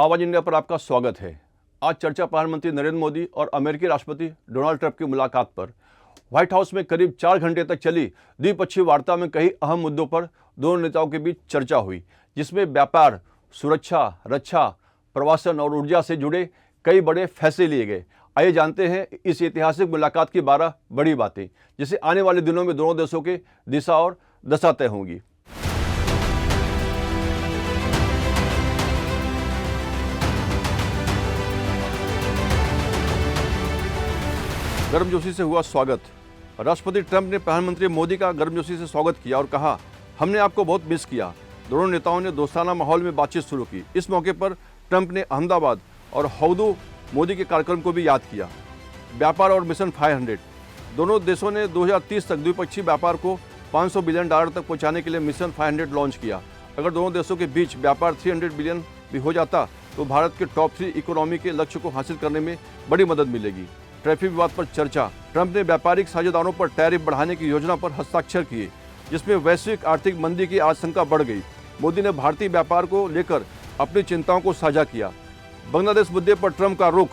आवाज इंडिया पर आपका स्वागत है। आज चर्चा प्रधानमंत्री नरेंद्र मोदी और अमेरिकी राष्ट्रपति डोनाल्ड ट्रंप की मुलाकात पर। व्हाइट हाउस में करीब 4 घंटे तक चली द्विपक्षीय वार्ता में कई अहम मुद्दों पर दोनों नेताओं के बीच चर्चा हुई, जिसमें व्यापार, सुरक्षा, रक्षा, प्रवासन और ऊर्जा से जुड़े कई बड़े फैसले लिए गए। आइए जानते हैं इस ऐतिहासिक मुलाकात की 12 बड़ी बातें, जिससे आने वाले दिनों में दोनों देशों के दिशा और दशा तय होंगी। गर्मजोशी से हुआ स्वागत। राष्ट्रपति ट्रंप ने प्रधानमंत्री मोदी का गर्मजोशी से स्वागत किया और कहा, हमने आपको बहुत मिस किया। दोनों नेताओं ने दोस्ताना माहौल में बातचीत शुरू की। इस मौके पर ट्रंप ने अहमदाबाद और हौदू मोदी के कार्यक्रम को भी याद किया। व्यापार और मिशन 500। दोनों देशों ने 2030 तक द्विपक्षीय व्यापार को $500 बिलियन तक पहुंचाने के लिए मिशन 500 लॉन्च किया। अगर दोनों देशों के बीच व्यापार 300 बिलियन भी हो जाता तो भारत के टॉप 3 इकोनॉमी के लक्ष्य को हासिल करने में बड़ी मदद मिलेगी। ट्रैफिक विवाद पर चर्चा। ट्रंप ने व्यापारिक साझेदारों पर टैरिफ बढ़ाने की योजना पर हस्ताक्षर किए, जिसमें वैश्विक आर्थिक मंदी की आशंका बढ़ गई। मोदी ने भारतीय व्यापार को लेकर अपनी चिंताओं को साझा किया। बांग्लादेश मुद्दे पर ट्रंप का रुख।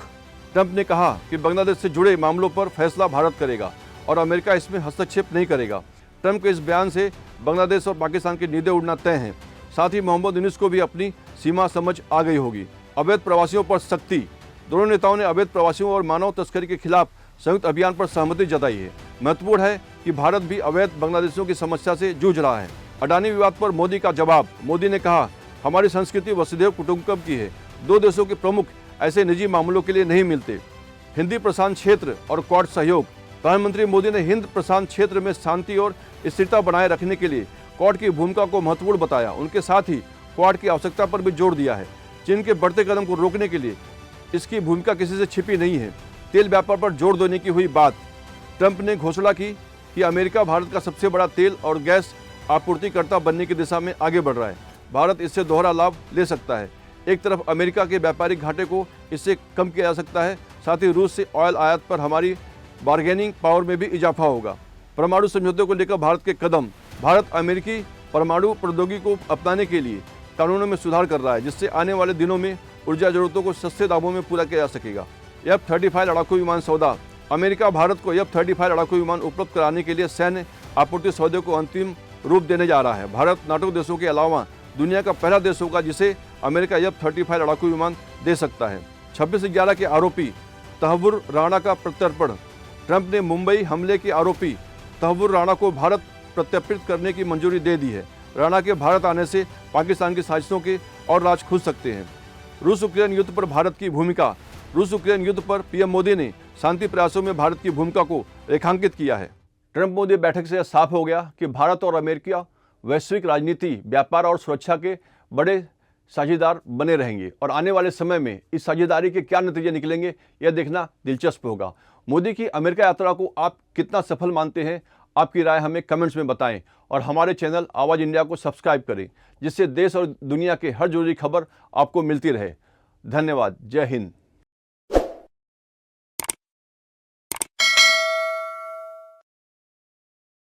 ट्रंप ने कहा कि बांग्लादेश से जुड़े मामलों पर फैसला भारत करेगा और अमेरिका इसमें हस्तक्षेप नहीं करेगा। ट्रंप के इस बयान से बांग्लादेश और पाकिस्तान की नींदें उड़ना तय हैं। साथ ही मोहम्मद यूनुस को भी अपनी सीमा समझ आ गई होगी। अवैध प्रवासियों पर सख्ती। दोनों नेताओं ने अवैध प्रवासियों और मानव तस्करी के खिलाफ संयुक्त अभियान पर सहमति जताई है। महत्वपूर्ण है कि भारत भी अवैध बांग्लादेशियों की समस्या से जूझ रहा है। अडानी विवाद पर मोदी का जवाब। मोदी ने कहा, हमारी संस्कृति वसुधैव कुटुंबकम की है। दो देशों के प्रमुख ऐसे निजी मामलों के लिए नहीं मिलते। हिंदी प्रशांत क्षेत्र और क्वाड सहयोग। प्रधानमंत्री मोदी ने हिंद प्रशांत क्षेत्र में शांति और स्थिरता बनाए रखने के लिए क्वाड की भूमिका को महत्वपूर्ण बताया। उनके साथ ही क्वाड की आवश्यकता पर भी जोर दिया है। चीन के बढ़ते कदम को रोकने के लिए इसकी भूमिका किसी से छिपी नहीं है। तेल व्यापार पर जोर देने की हुई बात। ट्रंप ने घोषणा की कि अमेरिका भारत का सबसे बड़ा तेल और गैस आपूर्तिकर्ता बनने की दिशा में आगे बढ़ रहा है। भारत इससे दोहरा लाभ ले सकता है। एक तरफ अमेरिका के व्यापारिक घाटे को इससे कम किया जा सकता है, साथ ही रूस से ऑयल आयात पर हमारी बार्गेनिंग पावर में भी इजाफा होगा। परमाणु समझौते को लेकर भारत के कदम। भारत अमेरिकी परमाणु प्रौद्योगिकी को अपनाने के लिए कानूनों में सुधार कर रहा है, जिससे आने वाले दिनों में ऊर्जा जरूरतों को सस्ते दामों में पूरा किया जा सकेगा। F-35 लड़ाकू विमान सौदा। अमेरिका भारत को F-35 लड़ाकू विमान उपलब्ध कराने के लिए सैन्य आपूर्ति सौदे को अंतिम रूप देने जा रहा है। भारत नाटो देशों के अलावा दुनिया का पहला देश होगा जिसे अमेरिका F-35 लड़ाकू विमान दे सकता है। 26/11 के आरोपी तहव्वुर राणा का प्रत्यर्पण। ट्रंप ने मुंबई हमले के आरोपी तहव्वुर राणा को भारत प्रत्यर्पित करने की मंजूरी दे दी है। राणा के भारत आने से पाकिस्तान की साजिशों के और राज खुल सकते हैं। रूस यूक्रेन युद्ध पर भारत की भूमिका। रूस यूक्रेन युद्ध पर पीएम मोदी ने शांति प्रयासों में भारत की भूमिका को रेखांकित किया है। ट्रंप मोदी बैठक से साफ हो गया कि भारत और अमेरिका वैश्विक राजनीति, व्यापार और सुरक्षा के बड़े साझेदार बने रहेंगे और आने वाले समय में इस साझेदारी के क्या नतीजे निकलेंगे, यह देखना दिलचस्प होगा। मोदी की अमेरिका यात्रा को आप कितना सफल मानते हैं? आपकी राय हमें कमेंट्स में बताएं और हमारे चैनल आवाज इंडिया को सब्सक्राइब करें, जिससे देश और दुनिया के हर जरूरी खबर आपको मिलती रहे। धन्यवाद। जय हिंद।